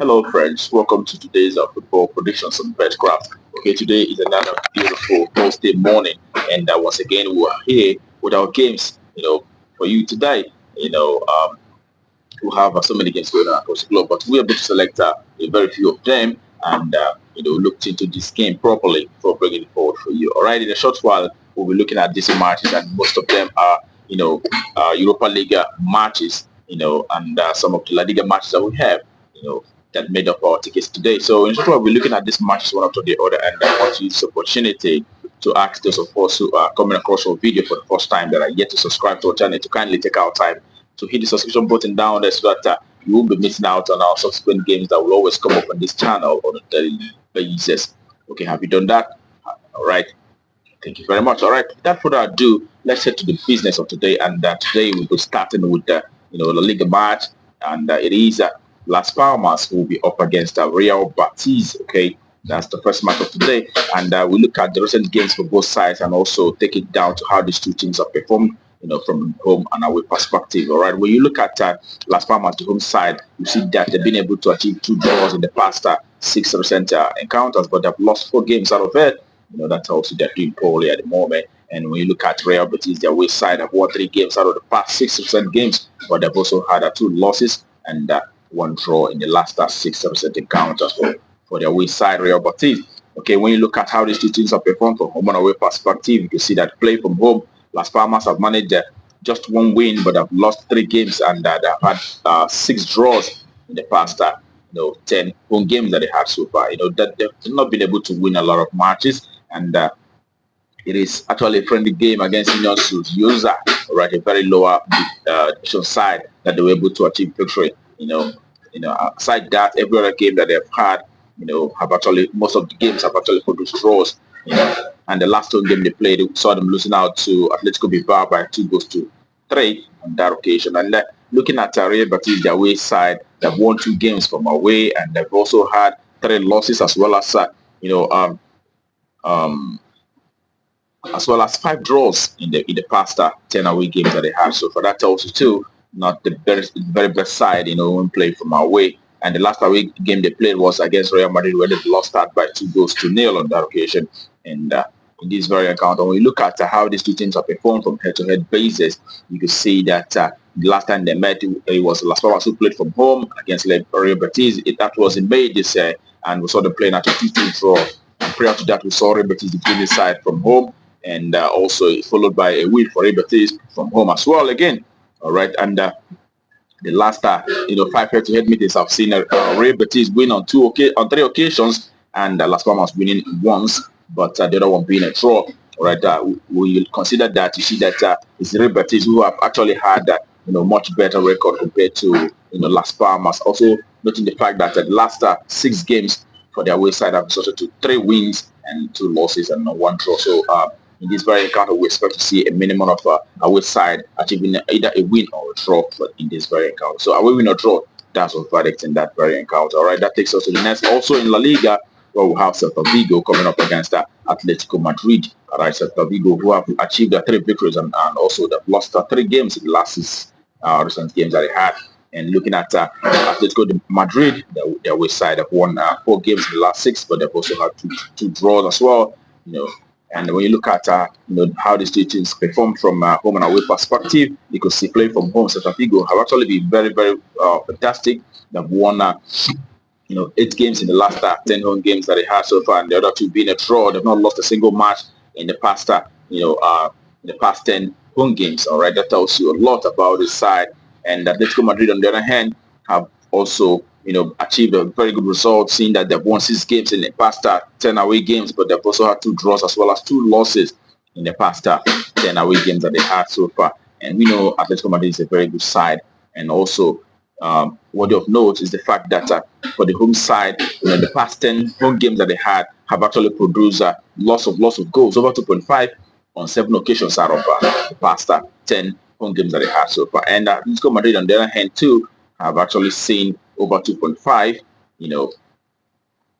Hello, friends. Welcome to today's football predictions on Betkraft. Okay, today is another beautiful Thursday morning, and once again we are here with our games. For you today. We have so many games going on across the globe, but we are able to select a very few of them and looked into this game properly before bringing it forward for you. All right, in a short while we'll be looking at these matches, and most of them are Europa League matches, and some of the La Liga matches that we have, that made up our tickets today. So in short, we'll be looking at these matches one after the other, and I want to use this opportunity to ask those of us who are coming across our video for the first time that are yet to subscribe to our channel to kindly take our time to hit the subscription button down there so that you won't be missing out on our subsequent games that will always come up on this channel on a daily basis. Okay, have you done that? All right. Thank you very much. All right. Without further ado, let's head to the business of today. And today we'll be starting with the La Liga match, and it is Las Palmas who will be up against Real Betis. Okay, that's the first match of today, and we look at the recent games for both sides and also take it down to how these two teams have performed. From home and away perspective. All right. When you look at Las Palmas, the home side, you see that they've been able to achieve 2 draws in the past 6 recent encounters, but they've lost 4 games out of it. That tells you they're doing poorly at the moment. And when you look at Real Betis, their away side have won 3 games out of the past 6 recent games, but they've also had 2 losses and 1 draw in the last 6 recent encounters for their away side, Real Betis. Okay, when you look at how these two teams have performed from home and away perspective, you can see that play from home, Las Palmas have managed just 1 win, but have lost 3 games, and they've had 6 draws in the past 10 home games that they have so far. That they've not been able to win a lot of matches, and it is actually a friendly game against Union Saint-Gilloise, right, a very lower division side that they were able to achieve victory. Aside that, every other game that they've had, have actually most of the games have actually produced draws. And the last home game they played, we saw them losing out to Atletico Bilbao by 2-3 on that occasion. And looking at Real Betis, their away side, they've won 2 games from away, and they've also had 3 losses as well as as well as 5 draws in the past 10 away games that they have. So for that tells you too, not the very best side, when playing from away. And the last away game they played was against Real Madrid, where they lost that by 2-0 on that occasion. And in this very account, when we look at how these two teams have performed from head-to-head basis, you can see that the last time they met, it was Las Palmas who played from home against Real Betis. That was in May this year, and we saw them playing at a 2-2 draw. And prior to that, we saw Real Betis defeat the side from home, and also followed by a win for Real Betis from home as well again. All right, and the last 5 head-to-head meetings I've seen Real Betis win on 3 occasions, and Las Palmas winning once, but the other one being a draw. All right, we consider that, you see that it's Real Betis who have actually had much better record compared to Las Palmas. Also noting the fact that the last 6 games for their away side have resulted to 3 wins and 2 losses and 1 draw. So in this very encounter, we expect to see a minimum of away side achieving either a win or a draw in this very encounter. So away win or draw, that's our verdict in that very encounter. All right, that takes us to the next. Also in La Liga, where we have Celta Vigo coming up against Atletico Madrid. All right, Celta Vigo, who have achieved 3 victories and also they've lost 3 games in the last 6 recent games that they had. And looking at Atletico Madrid, their away side have won 4 games in the last 6, but they've also had 2 draws as well. And when you look at how these two teams perform from home and away perspective, you can see playing from home, Celta Vigo have actually been very, very fantastic. They've won 8 games in the last 10 home games that they had so far, and the other 2 being a draw. They've not lost a single match in the past in the past 10 home games. All right, that tells you a lot about this side. And Atletico Madrid, on the other hand, have also achieved a very good result, seeing that they've won 6 games in the past 10 away games, but they've also had 2 draws as well as 2 losses in the past 10 away games that they had so far. And we know Atletico Madrid is a very good side. And also, worthy of note is the fact that for the home side, the past 10 home games that they had have actually produced lots of goals, over 2.5 on 7 occasions out of the past 10 home games that they had so far. And Atletico Madrid, on the other hand, too, have actually seen over 2.5,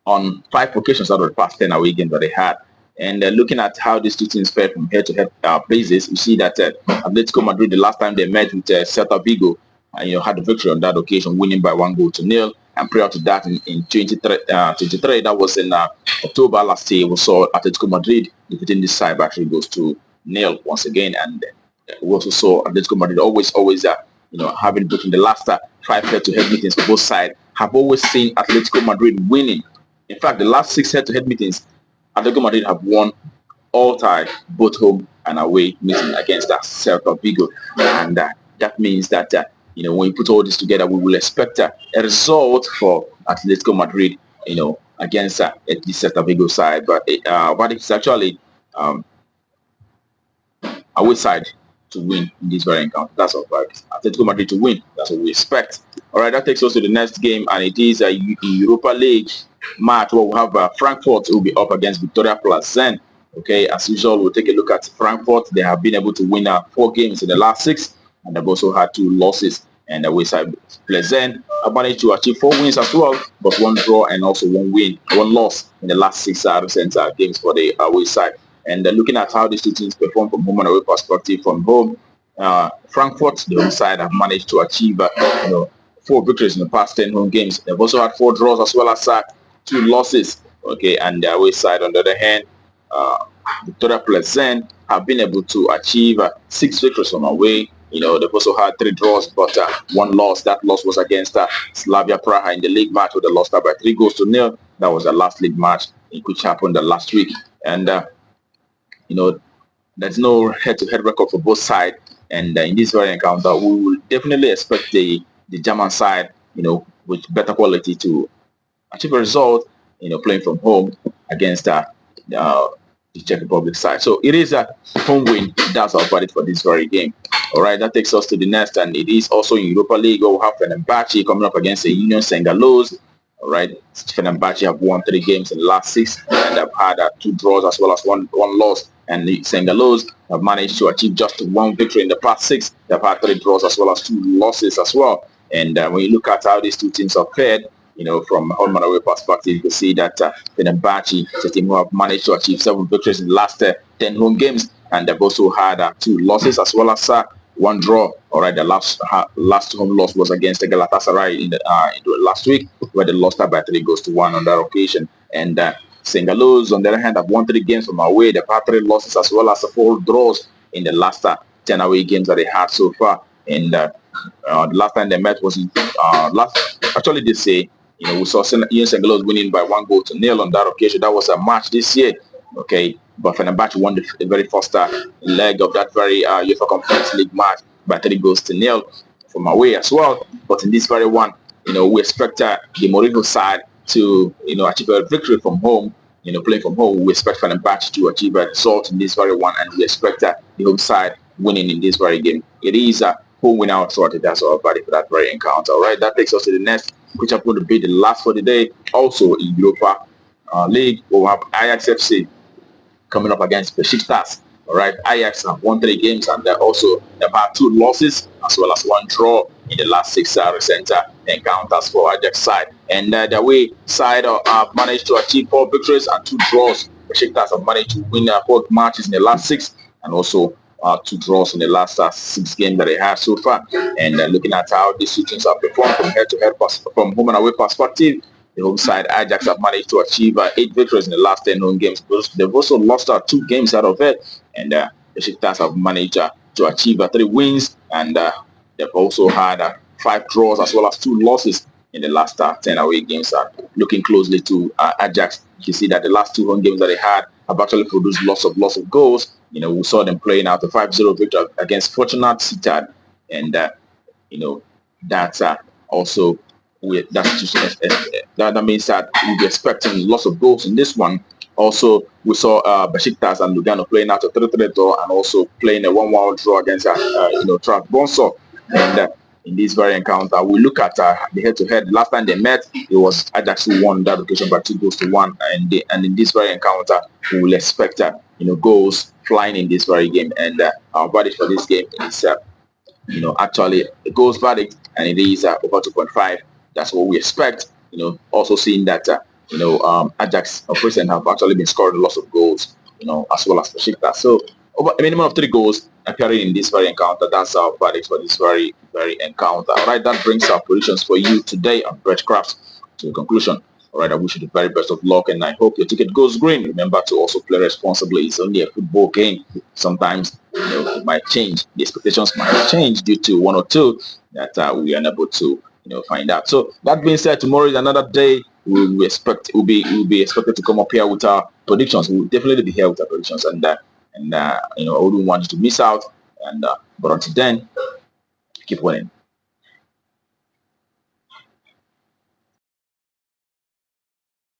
on 5 occasions out of the past 10 away games that they had. And looking at how these two teams fared from head-to-head basis, you see that Atletico Madrid, the last time they met with Celta Vigo, had a victory on that occasion, winning by 1-0. And prior to that, in 23, that was in October last year, we saw Atletico Madrid defeating this side by 3-0 once again. And we also saw Atletico Madrid always having broken the last 5 head-to-head meetings for both sides. Have always seen Atletico Madrid winning. In fact, the last 6 head-to-head meetings, Atletico Madrid have won all time, both home and away meeting against Celta Vigo. And that means that when you put all this together, we will expect a result for Atletico Madrid, against the Celta Vigo side. But it's actually away side to win in this very encounter. That's all right. Atletico Madrid to win. That's what we expect. All right, that takes us to the next game, and it is a Europa League match where we have Frankfurt who will be up against Victoria Plzen. Okay, as usual, we'll take a look at Frankfurt. They have been able to win 4 games in the last 6, and they've also had 2 losses. And away side Plzen have managed to achieve 4 wins as well, but 1 draw and also 1 loss in the last 6 recent games for the away side. And looking at how these 2 teams perform from home and away perspective, from home, Frankfurt, the home side, have managed to achieve 4 victories in the past 10 home games. They've also had 4 draws as well as 2 losses. Okay, and the away side, on the other hand, Victoria Plzen have been able to achieve 6 victories from away. They've also had 3 draws, but 1 loss. That loss was against Slavia Praha in the league match, where they lost by 3-0. That was the last league match, which happened last week. And there's no head-to-head record for both sides. And in this very encounter, we will definitely expect the German side, with better quality to achieve a result, playing from home against the Czech Republic side. So it is a home win. That's our verdict for this very game. All right, that takes us to the next, and it is also in Europa League. We'll have Fenerbahce coming up against the Union Saint-Gilloise. All right, Fenerbahce have won 3 games in the last 6, and they've had 2 draws as well as one loss. And the Saint-Gilloise have managed to achieve just 1 victory in the past 6. They've had 3 draws as well as 2 losses as well. And when you look at how these 2 teams have fared, from a home and away perspective, you can see that Fenerbahce is a team who have managed to achieve 7 victories in the last 10 home games, and they've also had 2 losses as well as 1 draw. All right, the last home loss was against the Galatasaray in the last week, where they lost by 3-1 on that occasion. And Saint-Gilloise, on the other hand, have won 3 games from away. They've had 3 losses as well as 4 draws in the last 10 away games that they had so far. And the last time they met was this year. We saw Union Saint-Gilloise winning by 1-0 on that occasion. That was a match this year. Okay, but Fenerbahce won the very first leg of that very UEFA Conference League match by 3-0 from away as well. But in this very one, we expect the Mourinho side to achieve a victory from home. Playing from home, we expect Fenerbahce to achieve a result in this very one, and we expect the home side winning in this very game. It is a home win out sorted. That's our body for that very encounter. All right, that takes us to the next, which are going to be the last for the day. Also in Europa League, we'll have Ajax FC coming up against Besiktas. All right, Ajax have won 3 games, and they've had 2 losses as well as 1 draw in the last 6 recent encounters for Ajax side. And the away side have managed to achieve 4 victories and 2 draws. Besiktas have managed to win 4 matches in the last 6, and also 2 draws in the last 6 games that they have so far. And looking at how these 2 teams have performed from head-to-head, from home and away perspective, the home side Ajax have managed to achieve 8 victories in the last 10 home games. They've also lost 2 games out of it, and the Besiktas have managed to achieve 3 wins, and they've also had 5 draws as well as 2 losses in the last 10 away games. Looking closely to Ajax, you see that the last 2 home games that they had have actually produced lots of goals. We saw them playing out a 5-0 victory against Fortuna Sittard, and that's also that means that we'll be expecting lots of goals in this one. Also, we saw Besiktas and Lugano playing out a 3-3 draw, and also playing a 1-1 draw against Trabzonspor. And in this very encounter, we look at the head-to-head. Last time they met, it was Ajax who won that occasion by 2-1. And in this very encounter, we will expect goals flying in this very game. And our verdict for this game is actually a goals verdict, and it is over 2.5. That's what we expect. Also seeing that Ajax of recent have actually been scoring lots of goals, as well as Besiktas. So over a minimum of 3 goals appearing in this very encounter. That's our verdict for this very encounter. All right, that brings our predictions for you today on Betkraft. to a conclusion. All right, I wish you the very best of luck, and I hope your ticket goes green. Remember to also play responsibly. It's only a football game. Sometimes it might change. The expectations might change due to one or two that we are unable to find out. So that being said, tomorrow is another day. We'll be expected to come up here with our predictions. We'll definitely be here with our predictions, and I wouldn't want you to miss out. And but until then, keep winning.